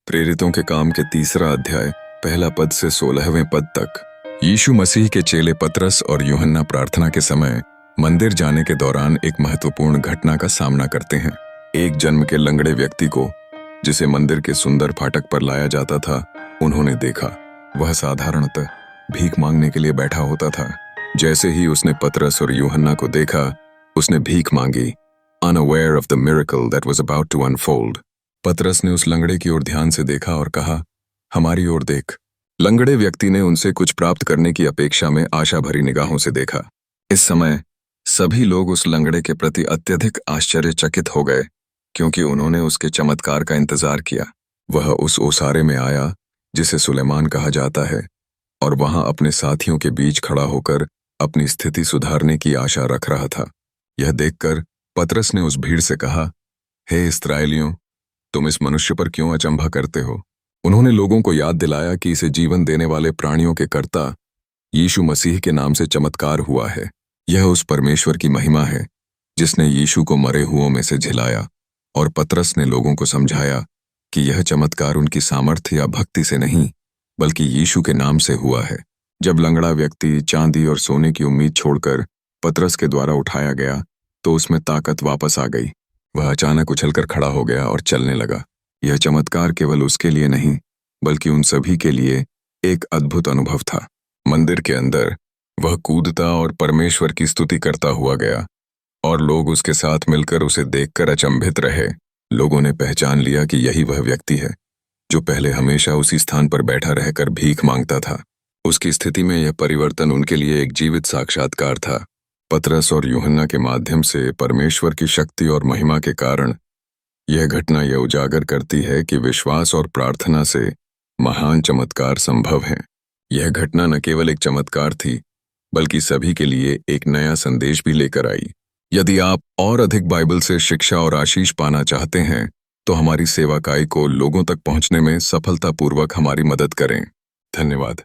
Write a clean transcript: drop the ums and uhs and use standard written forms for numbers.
प्रेरितों के काम के 3रा अध्याय पहला पद से 16वें पद तक। यीशु मसीह के चेले पतरस और यूहन्ना प्रार्थना के समय मंदिर जाने के दौरान एक महत्वपूर्ण घटना का सामना करते हैं। एक जन्म के लंगड़े व्यक्ति को, जिसे मंदिर के सुंदर फाटक पर लाया जाता था, उन्होंने देखा। वह साधारणतः भीख मांगने के लिए बैठा होता था। जैसे ही उसने पतरस और यूहन्ना को देखा, उसने भीख मांगी, unaware of the miracle that was about to unfold। पतरस ने उस लंगड़े की ओर ध्यान से देखा और कहा, हमारी ओर देख। लंगड़े व्यक्ति ने उनसे कुछ प्राप्त करने की अपेक्षा में आशा भरी निगाहों से देखा। इस समय सभी लोग उस लंगड़े के प्रति अत्यधिक आश्चर्यचकित हो गए, क्योंकि उन्होंने उसके चमत्कार का इंतजार किया। वह उस ओसारे में आया जिसे सुलेमान कहा जाता है, और वहां अपने साथियों के बीच खड़ा होकर अपनी स्थिति सुधारने की आशा रख रहा था। यह देखकर पतरस ने उस भीड़ से कहा, हे इस्राएलियों, तुम इस मनुष्य पर क्यों अचंभा करते हो? उन्होंने लोगों को याद दिलाया कि इसे जीवन देने वाले प्राणियों के कर्ता यीशु मसीह के नाम से चमत्कार हुआ है। यह उस परमेश्वर की महिमा है जिसने यीशु को मरे हुओं में से झिलाया। और पतरस ने लोगों को समझाया कि यह चमत्कार उनकी सामर्थ्य या भक्ति से नहीं, बल्कि यीशु के नाम से हुआ है। जब लंगड़ा व्यक्ति चांदी और सोने की उम्मीद छोड़कर पतरस के द्वारा उठाया गया, तो उसमें ताकत वापस आ गई। वह अचानक उछलकर खड़ा हो गया और चलने लगा। यह चमत्कार केवल उसके लिए नहीं, बल्कि उन सभी के लिए एक अद्भुत अनुभव था। मंदिर के अंदर वह कूदता और परमेश्वर की स्तुति करता हुआ गया, और लोग उसके साथ मिलकर उसे देखकर अचंभित रहे। लोगों ने पहचान लिया कि यही वह व्यक्ति है जो पहले हमेशा उसी स्थान पर बैठा रहकर भीख मांगता था। उसकी स्थिति में यह परिवर्तन उनके लिए एक जीवित साक्षात्कार था। पतरस और यूहन्ना के माध्यम से परमेश्वर की शक्ति और महिमा के कारण यह घटना यह उजागर करती है कि विश्वास और प्रार्थना से महान चमत्कार संभव हैं। यह घटना न केवल एक चमत्कार थी, बल्कि सभी के लिए एक नया संदेश भी लेकर आई। यदि आप और अधिक बाइबल से शिक्षा और आशीष पाना चाहते हैं, तो हमारी सेवाकाई को लोगों तक पहुंचने में सफलतापूर्वक हमारी मदद करें। धन्यवाद।